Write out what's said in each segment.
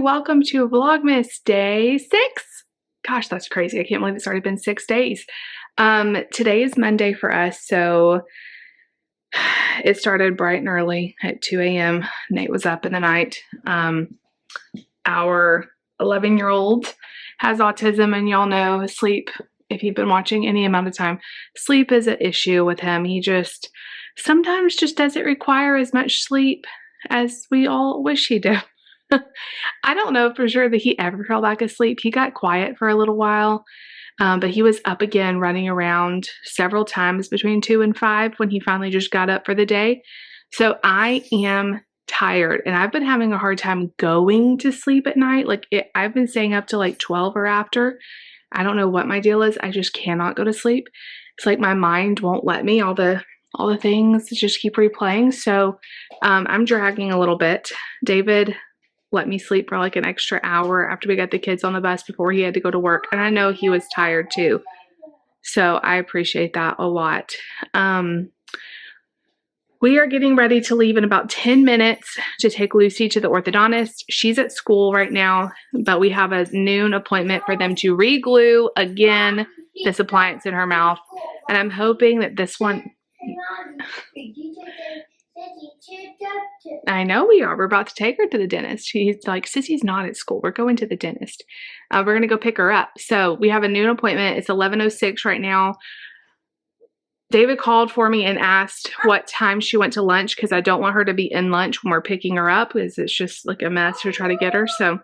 welcome to Vlogmas day 6. Gosh, that's crazy. I can't believe it's already been 6 days. Today is Monday for us, so it started bright and early at 2 a.m. Nate was up in the night. Our 11-year-old has autism, and y'all know sleep, if you've been watching any amount of time, sleep is an issue with him. He just sometimes just doesn't require as much sleep as we all wish he did. I don't know for sure that he ever fell back asleep. He got quiet for a little while, but he was up again running around several times between 2 and 5 when he finally just got up for the day. So I am tired, and I've been having a hard time going to sleep at night. I've been staying up till like 12 or after. I don't know what my deal is. I just cannot go to sleep. It's like my mind won't let me. All the things just keep replaying. So I'm dragging a little bit. David let me sleep for like an extra hour after we got the kids on the bus before he had to go to work. And I know he was tired too. So I appreciate that a lot. We are getting ready to leave in about 10 minutes to take Lucy to the orthodontist. She's at school right now, but we have a noon appointment for them to re-glue again this appliance in her mouth. And I'm hoping that this one... I know we are. We're about to take her to the dentist. She's like, Sissy's not at school. We're going to the dentist. We're going to go pick her up. So we have a noon appointment. It's 11:06 right now. David called for me and asked what time she went to lunch because I don't want her to be in lunch when we're picking her up because it's just like a mess to try to get her. So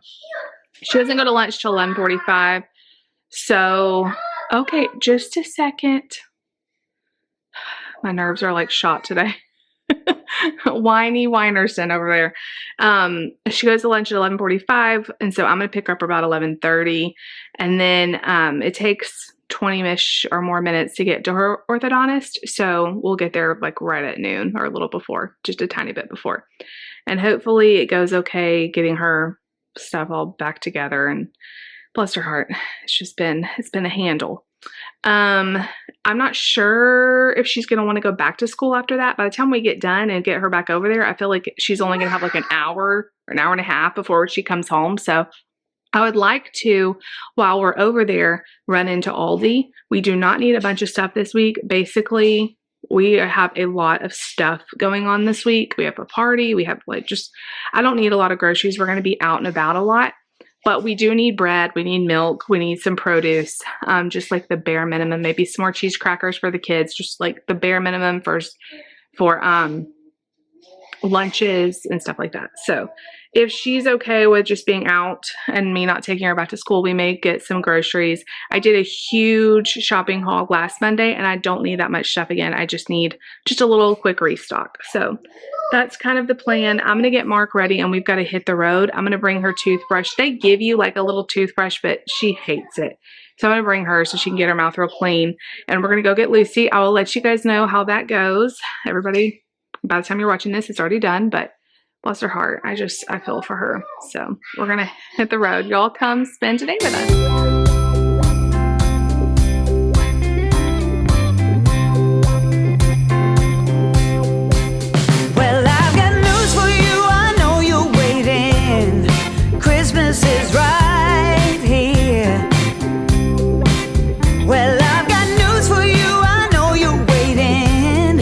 she doesn't go to lunch till 11:45. So, okay, just a second. My nerves are like shot today. Whiny Winerson over there. She goes to lunch at 11:45, and so I'm going to pick her up about 11:30, and then it takes 20-ish or more minutes to get to her orthodontist, so we'll get there like right at noon or a little before, just a tiny bit before, and hopefully it goes okay getting her stuff all back together. And bless her heart, it's been a handle. I'm not sure if she's going to want to go back to school after that. By the time we get done and get her back over there, I feel like she's only going to have like an hour or an hour and a half before she comes home. So I would like to, while we're over there, run into Aldi. We do not need a bunch of stuff this week. Basically, we have a lot of stuff going on this week. We have a party. We have I don't need a lot of groceries. We're going to be out and about a lot. But we do need bread, we need milk, we need some produce, just like the bare minimum, maybe some more cheese crackers for the kids, just like the bare minimum for lunches and stuff like that. So if she's okay with just being out and me not taking her back to school, we may get some groceries. I did a huge shopping haul last Monday, and I don't need that much stuff again. I just need just a little quick restock. So that's kind of the plan. I'm going to get Mark ready, and we've got to hit the road. I'm going to bring her toothbrush. They give you like a little toothbrush, but she hates it. So I'm going to bring her so she can get her mouth real clean. And we're going to go get Lucy. I will let you guys know how that goes. Everybody, by the time you're watching this, it's already done, but bless her heart. I feel for her. So we're going to hit the road. Y'all come spend today with us. Is right here. Well, I've got news for you. I know you're waiting.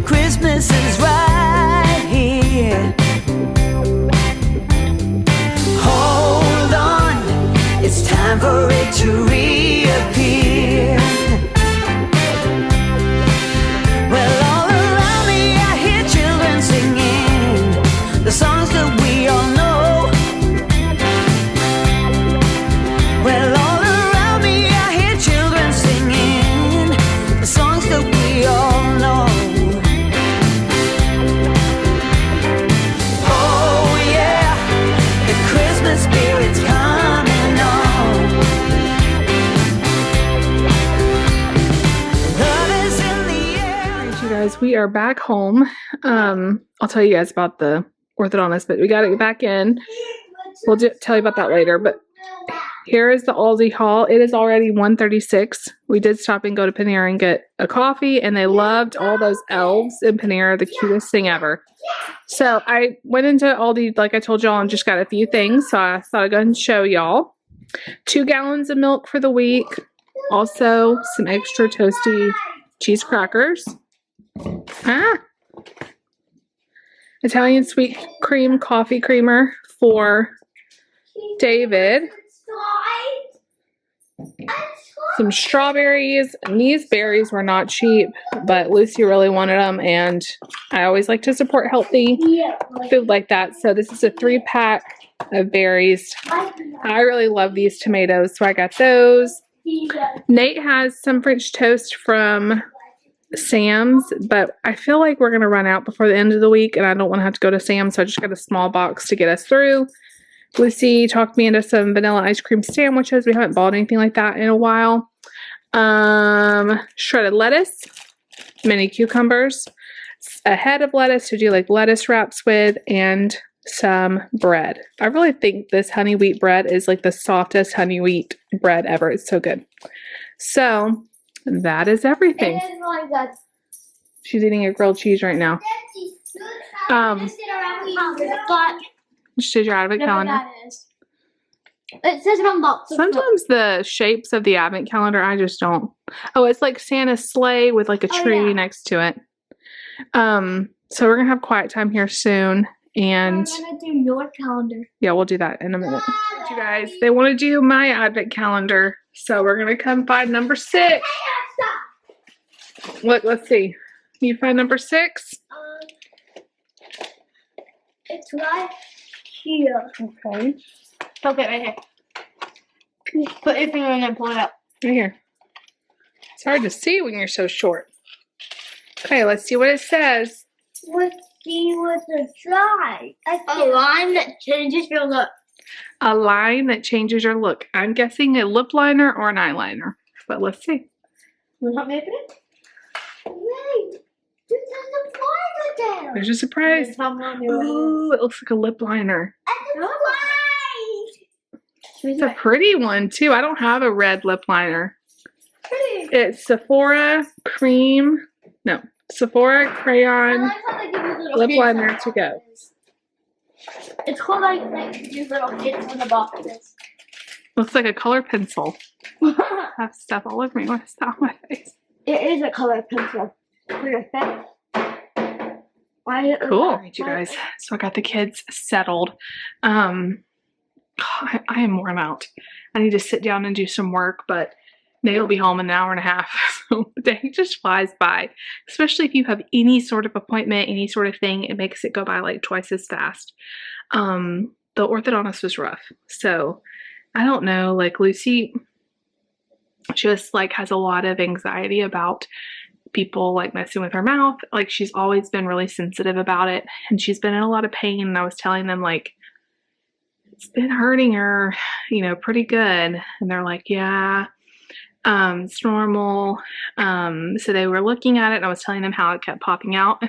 Christmas is right here. Hold on, it's time for it to reappear. Well, all around me I hear children singing the songs that we all know. Well, all around me I hear children singing the songs that we all know. Oh yeah, the Christmas spirit's coming on. Love is in the air. All right, you guys, we are back home. I'll tell you guys about the orthodontist, but we got to get back in. We'll tell you about that later, but Here is the Aldi haul. It is already 1:36. We did stop and go to Panera and get a coffee, and they loved all those elves in Panera, the cutest thing ever. So I went into Aldi, like I told y'all, and just got a few things. So I thought I'd go ahead and show y'all. 2 gallons of milk for the week. Also, some extra toasty cheese crackers. Italian sweet cream coffee creamer for David. Some strawberries. And these berries were not cheap, but Lucy really wanted them, and I always like to support healthy food like that. So this is a 3-pack of berries. I really love these tomatoes, so I got those. Nate has some French toast from Sam's, but I feel like we're going to run out before the end of the week, and I don't want to have to go to Sam's, so I just got a small box to get us through. Lucy talked me into some vanilla ice cream sandwiches. We haven't bought anything like that in a while. Shredded lettuce, mini cucumbers, a head of lettuce to do like lettuce wraps with, and some bread. I really think this honey wheat bread is like the softest honey wheat bread ever. It's so good. So that is everything. It is like that. She's eating a grilled cheese right now. Just did your advent calendar. It says it on box. Sometimes the shapes of the advent calendar, I just don't. Oh, it's like Santa's sleigh with like a tree next to it. So we're gonna have quiet time here soon, and we're gonna do your calendar. Yeah, we'll do that in a minute. You guys, they want to do my advent calendar, so we're gonna come find number 6. Look, let's see. You find number 6? It's right here. Okay. Okay, right here. Put your finger in and pull it out. Right here. It's hard to see when you're so short. Okay, let's see what it says. Let's see what the try. A line that changes your look. A line that changes your look. I'm guessing a lip liner or an eyeliner, but let's see. You want me to put it? Wait, there's a surprise there. There's a surprise. Ooh, it looks like a lip liner. It's a pretty one too. I don't have a red lip liner. It's Sephora cream. No, Sephora crayon lip liner to go. It's called like these little kids on the boxes. Looks like a color pencil. I have stuff all over me. What is that on my face? It is a color pencil for your face. Cool. All right, you guys. So I got the kids settled. I am worn out. I need to sit down and do some work, but Nate will be home in an hour and a half. So the day just flies by, especially if you have any sort of appointment, any sort of thing. It makes it go by like twice as fast. The orthodontist was rough. So I don't know, like Lucy just like has a lot of anxiety about people like messing with her mouth. Like she's always been really sensitive about it, and she's been in a lot of pain. And I was telling them like, it's been hurting her, you know, pretty good. And they're like, yeah, it's normal. So they were looking at it, and I was telling them how it kept popping out.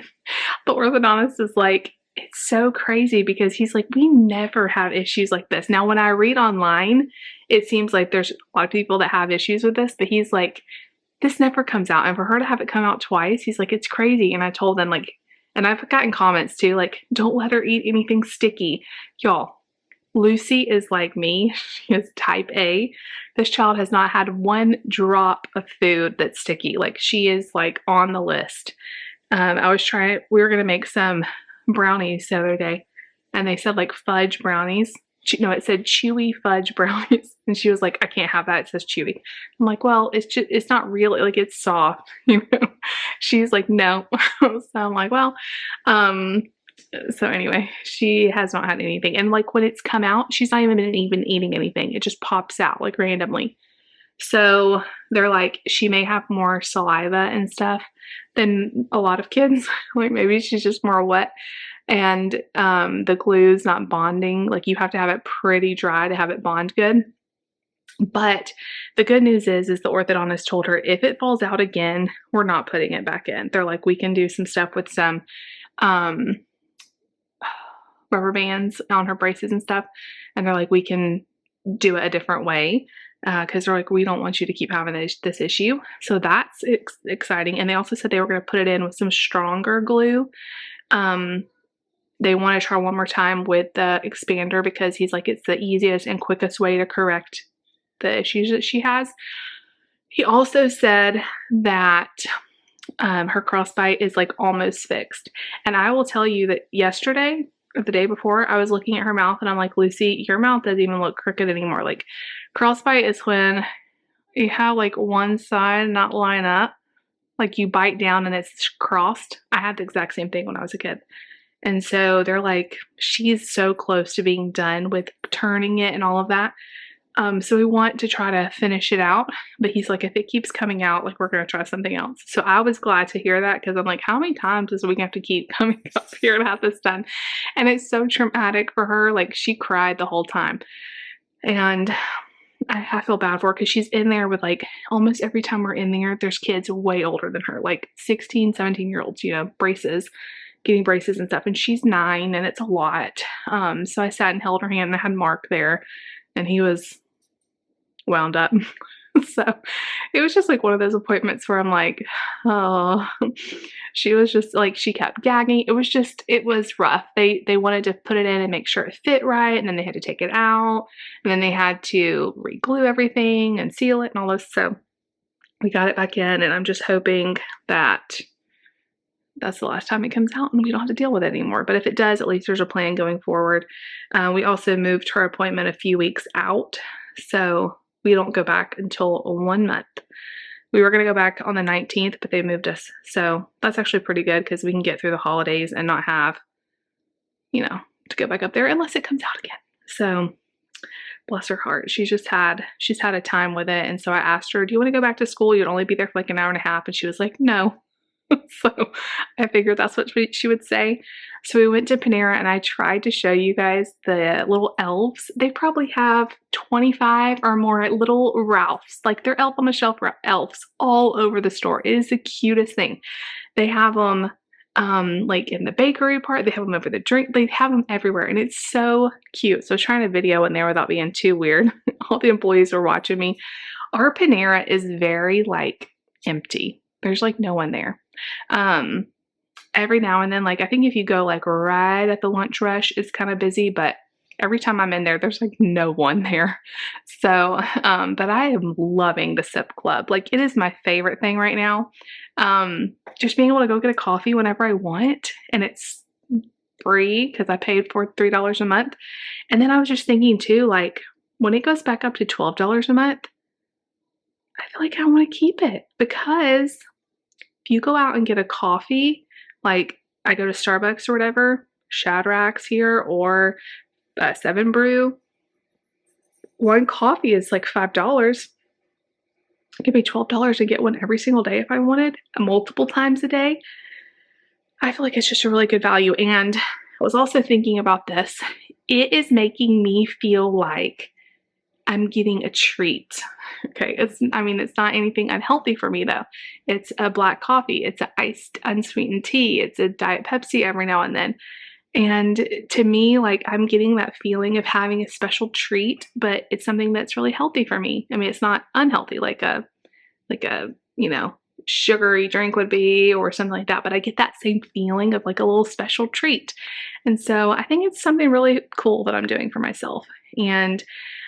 The orthodontist is like, it's so crazy because he's like, we never have issues like this. Now, when I read online, it seems like there's a lot of people that have issues with this, but he's like, this never comes out. And for her to have it come out twice, he's like, it's crazy. And I told them like, and I've gotten comments too, like, don't let her eat anything sticky. Y'all, Lucy is like me. She is type A. This child has not had one drop of food that's sticky. Like she is like on the list. We were going to make some brownies the other day, and they said like fudge brownies. No, it said chewy fudge brownies. And she was like, I can't have that. It says chewy. I'm like, well, it's not real. Like it's soft, you know? She's like, no. So I'm like, well, so anyway, she has not had anything. And like when it's come out, she's not even eating anything. It just pops out like randomly. So they're like, she may have more saliva and stuff than a lot of kids. Like maybe she's just more wet. And the glue's not bonding. Like you have to have it pretty dry to have it bond good. But the good news is the orthodontist told her if it falls out again, we're not putting it back in. They're like, we can do some stuff with some rubber bands on her braces and stuff. And they're like, we can do it a different way because they're like, we don't want you to keep having this issue. So that's exciting. And they also said they were going to put it in with some stronger glue. They want to try one more time with the expander because he's like, it's the easiest and quickest way to correct the issues that she has. He also said that her crossbite is like almost fixed. And I will tell you that yesterday or the day before, I was looking at her mouth and I'm like, Lucy, your mouth doesn't even look crooked anymore. Like, crossbite is when you have like one side not line up, like you bite down and it's crossed. I had the exact same thing when I was a kid. And so they're like, she's so close to being done with turning it and all of that. So we want to try to finish it out, but he's like, if it keeps coming out, like, we're going to try something else. So I was glad to hear that because I'm like, how many times is we going to have to keep coming up here to have this done? And it's so traumatic for her. Like, she cried the whole time. And I feel bad for her because she's in there with like, almost every time we're in there, there's kids way older than her, like 16, 17-year-olds, you know, braces, getting braces and stuff. And she's 9 and it's a lot. So I sat and held her hand and I had Mark there and he was wound up. So it was just like one of those appointments where I'm like, oh, she was just like, she kept gagging. It was rough. They wanted to put it in and make sure it fit right. And then they had to take it out and then they had to re-glue everything and seal it and all this. So we got it back in and I'm just hoping that that's the last time it comes out and we don't have to deal with it anymore. But if it does, at least there's a plan going forward. We also moved her appointment a few weeks out. So we don't go back until 1 month. We were going to go back on the 19th, but they moved us. So that's actually pretty good because we can get through the holidays and not have, you know, to go back up there unless it comes out again. So bless her heart. She's had a time with it. And so I asked her, do you want to go back to school? You'd only be there for like an hour and a half. And she was like, no. So I figured that's what she would say. So we went to Panera and I tried to show you guys the little elves. They probably have 25 or more little Ralphs, like they're elf on the shelf elves all over the store. It is the cutest thing. They have them like in the bakery part, they have them over the drink, they have them everywhere and it's so cute. So I was trying to video in there without being too weird. All the employees were watching me. Our Panera is very like empty. There's like no one there. Every now and then, like I think if you go like right at the lunch rush, it's kind of busy, but every time I'm in there, there's like no one there. So, but I am loving the Sip Club. Like it is my favorite thing right now. Just being able to go get a coffee whenever I want and it's free because I paid for $3 a month. And then I was just thinking too, like when it goes back up to $12 a month, I feel like I want to keep it because if you go out and get a coffee, like I go to Starbucks or whatever, Shadrack's here or 7 Brew, one coffee is like $5. It could be $12 to get one every single day if I wanted, multiple times a day. I feel like it's just a really good value. And I was also thinking about this. It is making me feel like I'm getting a treat. Okay, it's not anything unhealthy for me though. It's a black coffee, it's an iced unsweetened tea, it's a Diet Pepsi every now and then. And to me, like I'm getting that feeling of having a special treat, but it's something that's really healthy for me. I mean, it's not unhealthy like a, you know, sugary drink would be or something like that, but I get that same feeling of like a little special treat. And so I think it's something really cool that I'm doing for myself. And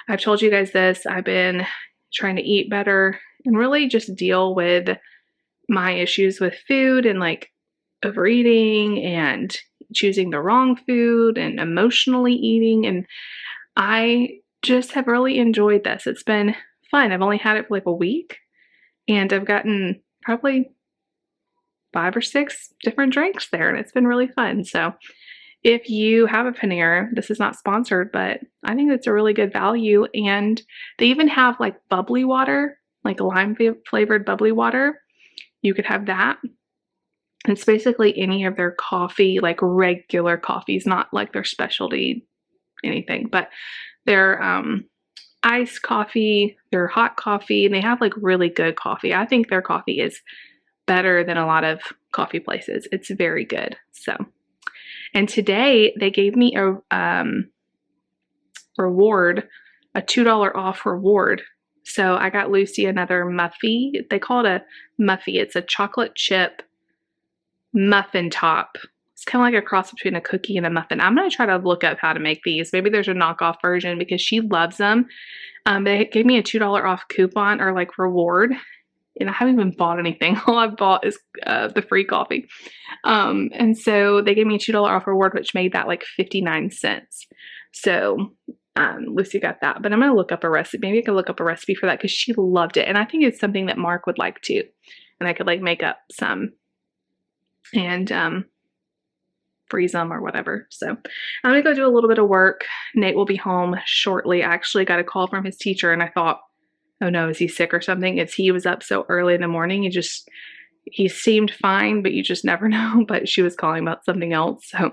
I've told you guys this, I've been trying to eat better and really just deal with my issues with food and like overeating and choosing the wrong food and emotionally eating. And I just have really enjoyed this. It's been fun. I've only had it for like a week and I've gotten probably 5 or 6 different drinks there and it's been really fun. So if you have a Panera, this is not sponsored, but I think it's a really good value. And they even have like bubbly water, like lime flavored bubbly water. You could have that. It's basically any of their coffee, like regular coffees, not like their specialty anything, but their iced coffee, their hot coffee, and they have like really good coffee. I think their coffee is better than a lot of coffee places. It's very good. So. And today they gave me a reward a $2 off reward. So I got Lucy another muffy. They call it a muffy. It's a chocolate chip muffin top. It's kind of like a cross between a cookie and a muffin. I'm going to try to look up how to make these. Maybe there's a knockoff version because she loves them. They gave me a $2 off coupon or like reward. And I haven't even bought anything. All I've bought is the free coffee. And so they gave me a $2 off reward, which made that like 59 cents. So Lucy got that. But I'm going to look up a recipe. Maybe I could look up a recipe for that because she loved it. And I think it's something that Mark would like too. And I could like make up some and freeze them or whatever. So I'm going to go do a little bit of work. Nate will be home shortly. I actually got a call from his teacher and I thought, oh no, is he sick or something? He was up so early in the morning. He seemed fine, but you just never know. But she was calling about something else. So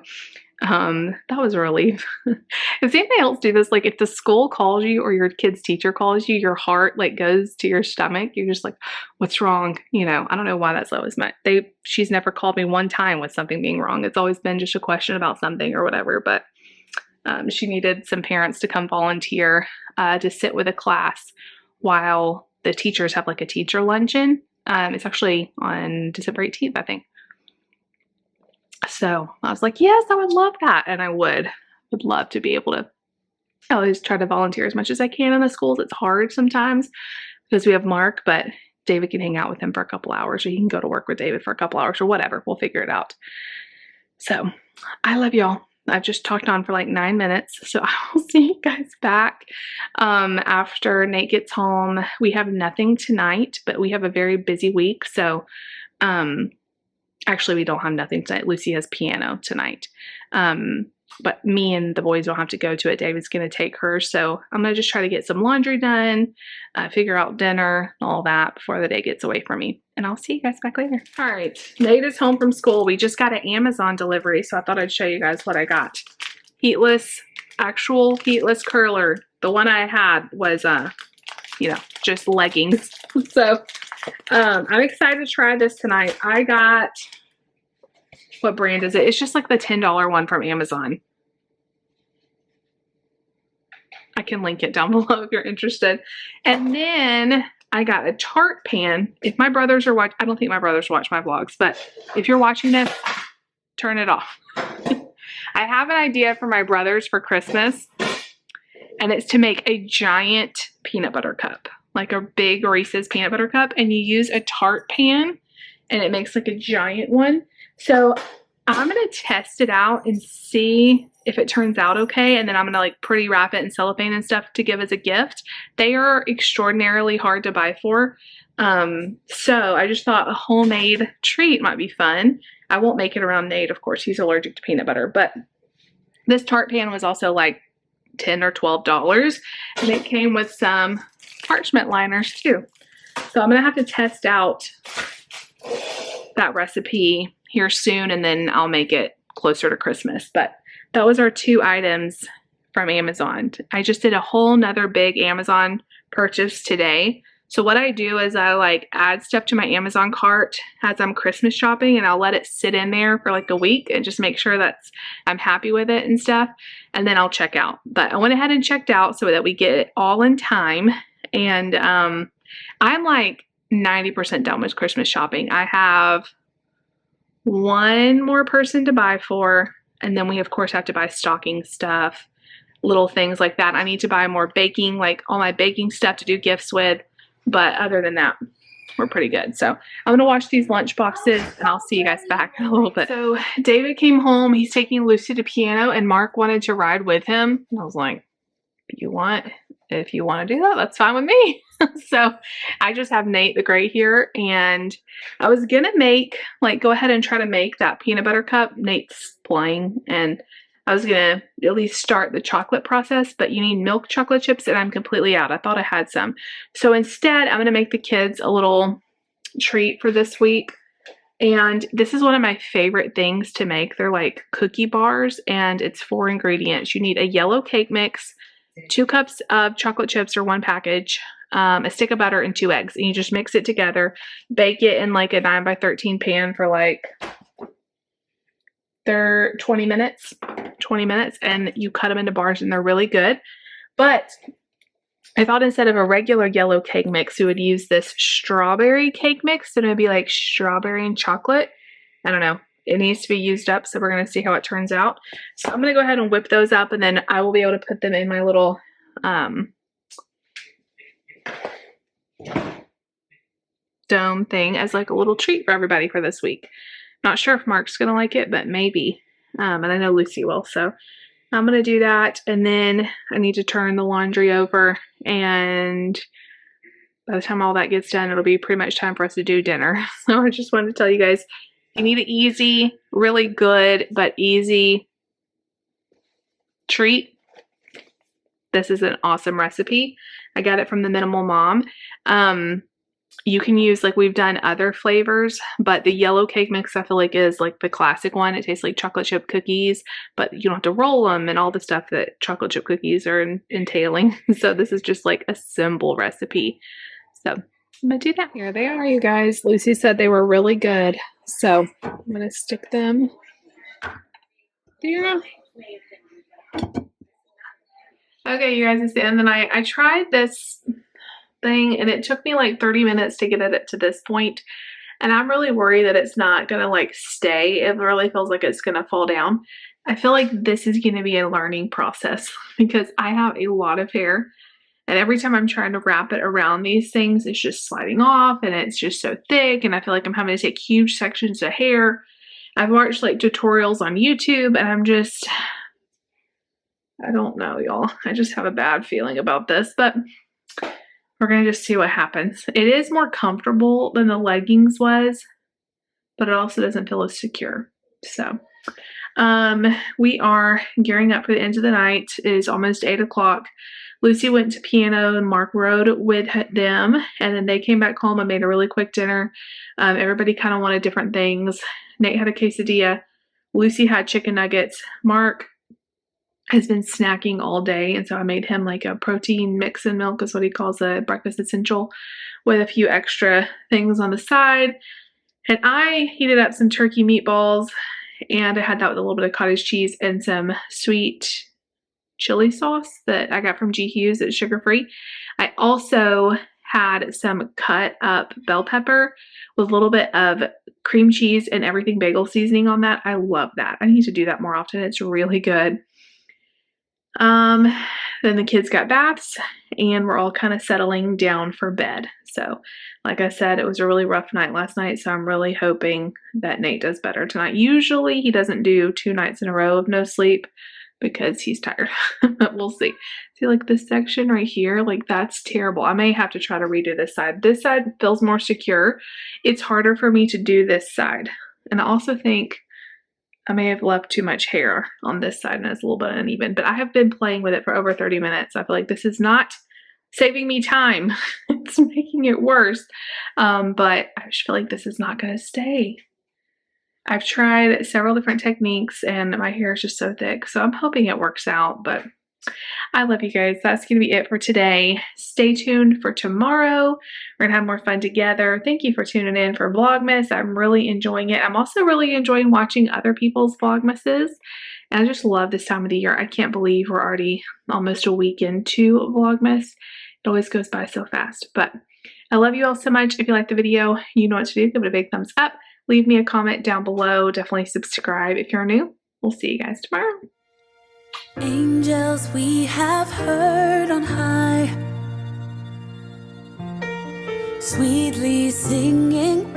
that was a relief. Does anybody else do this? Like if the school calls you or your kid's teacher calls you, your heart like goes to your stomach. You're just like, what's wrong? You know, I don't know why that's always meant. She's never called me one time with something being wrong. It's always been just a question about something or whatever. But she needed some parents to come volunteer to sit with a class while the teachers have like a teacher luncheon. It's actually on December 18th, I think. So I was like, yes, I would love that. And I would love to be able to. I always try to volunteer as much as I can in the schools. It's hard sometimes because we have Mark, but David can hang out with him for a couple hours, or he can go to work with David for a couple hours or whatever. We'll figure it out. So I love y'all. I've just talked on for like 9 minutes. So I will see you guys back after Nate gets home. We have nothing tonight, but we have a very busy week. So actually, we don't have nothing tonight. Lucy has piano tonight. But me and the boys don't have to go to it. David's going to take her. So I'm going to just try to get some laundry done, figure out dinner and all that before the day gets away from me. And I'll see you guys back later. All right. Nate is home from school. We just got an Amazon delivery. So I thought I'd show you guys what I got. Actual heatless curler. The one I had was, just leggings. So I'm excited to try this tonight. I got, what brand is it? It's just like the $10 one from Amazon. I can link it down below if you're interested. And then I got a tart pan. If my brothers are watching, I don't think my brothers watch my vlogs, but if you're watching this, turn it off. I have an idea for my brothers for Christmas, and it's to make a giant peanut butter cup, like a big Reese's peanut butter cup, and you use a tart pan, and it makes like a giant one. So I'm going to test it out and see if it turns out okay, and then I'm going to like pretty wrap it in cellophane and stuff to give as a gift. They are extraordinarily hard to buy for. So I just thought a homemade treat might be fun. I won't make it around Nate, of course, he's allergic to peanut butter, but this tart pan was also like $10 or $12, and it came with some parchment liners too. So I'm going to have to test out that recipe here soon, and then I'll make it closer to Christmas. But that was our 2 items from Amazon. I just did a whole nother big Amazon purchase today. So what I do is I like add stuff to my Amazon cart as I'm Christmas shopping, and I'll let it sit in there for like a week and just make sure I'm happy with it and stuff. And then I'll check out. But I went ahead and checked out so that we get it all in time. And I'm like 90% done with Christmas shopping. I have one more person to buy for, and then we of course have to buy stocking stuff, little things like that. I need to buy more baking, like all my baking stuff to do gifts with. But other than that, we're pretty good. So I'm going to wash these lunch boxes, and I'll see you guys back in a little bit. So David came home. He's taking Lucy to piano, and Mark wanted to ride with him. And I was like, if you want to do that, that's fine with me. So I just have Nate the Gray here, and I was going to go ahead and try to make that peanut butter cup. Nate's playing, and I was going to at least start the chocolate process, but you need milk chocolate chips, and I'm completely out. I thought I had some. So instead, I'm going to make the kids a little treat for this week. And this is one of my favorite things to make. They're like cookie bars, and it's 4 ingredients. You need a yellow cake mix, 2 cups of chocolate chips or 1 package, a stick of butter, and 2 eggs. And you just mix it together, bake it in like a 9x13 pan for like 20 minutes, and you cut them into bars, and they're really good. But I thought instead of a regular yellow cake mix, we would use this strawberry cake mix. And it'd be like strawberry and chocolate. I don't know. It needs to be used up, so we're going to see how it turns out. So I'm going to go ahead and whip those up, and then I will be able to put them in my little dome thing as like a little treat for everybody for this week. Not sure if Mark's going to like it, but maybe. And I know Lucy will, so I'm going to do that, and then I need to turn the laundry over, and by the time all that gets done, it'll be pretty much time for us to do dinner. So I just wanted to tell you guys, you need an easy, really good, but easy treat. This is an awesome recipe. I got it from the Minimal Mom. You can use, like, we've done other flavors, but the yellow cake mix I feel like is like the classic one. It tastes like chocolate chip cookies, but you don't have to roll them and all the stuff that chocolate chip cookies are entailing. So this is just like a simple recipe. So I'm gonna do that. Here they are, you guys. Lucy said they were really good, so I'm gonna stick them there. Okay, you guys, it's the end of the night. I tried this thing and it took me like 30 minutes to get it to this point, and I'm really worried that it's not gonna like stay. It really feels like it's gonna fall down. I feel like this is gonna be a learning process because I have a lot of hair, and every time I'm trying to wrap it around these things, it's just sliding off and it's just so thick, and I feel like I'm having to take huge sections of hair. I've watched like tutorials on YouTube, and I don't know, y'all. I just have a bad feeling about this, but we're going to just see what happens. It is more comfortable than the leggings was, but it also doesn't feel as secure. So, we are gearing up for the end of the night. It is almost 8 o'clock. Lucy went to piano and Mark rode with them, and then they came back home and made a really quick dinner. Everybody kind of wanted different things. Nate had a quesadilla. Lucy had chicken nuggets. Mark has been snacking all day, and so I made him like a protein mix and milk is what he calls a breakfast essential, with a few extra things on the side. And I heated up some turkey meatballs, and I had that with a little bit of cottage cheese and some sweet chili sauce that I got from G. Hughes. It's sugar-free. I also had some cut up bell pepper with a little bit of cream cheese and everything bagel seasoning on that. I love that. I need to do that more often. It's really good. Then the kids got baths, and we're all kind of settling down for bed. So, like I said, it was a really rough night last night, so I'm really hoping that Nate does better tonight. Usually he doesn't do 2 nights in a row of no sleep because he's tired, but we'll see. See, like this section right here, like that's terrible. I may have to try to redo this side. This side feels more secure. It's harder for me to do this side. And I also think I may have left too much hair on this side and it's a little bit uneven, but I have been playing with it for over 30 minutes. I feel like this is not saving me time. It's making it worse. But I just feel like this is not going to stay. I've tried several different techniques and my hair is just so thick, so I'm hoping it works out, but I love you guys. That's going to be it for today. Stay tuned for tomorrow. We're going to have more fun together. Thank you for tuning in for Vlogmas. I'm really enjoying it. I'm also really enjoying watching other people's Vlogmases. And I just love this time of the year. I can't believe we're already almost a week into Vlogmas. It always goes by so fast. But I love you all so much. If you liked the video, you know what to do. Give it a big thumbs up. Leave me a comment down below. Definitely subscribe if you're new. We'll see you guys tomorrow. Angels we have heard on high, sweetly singing.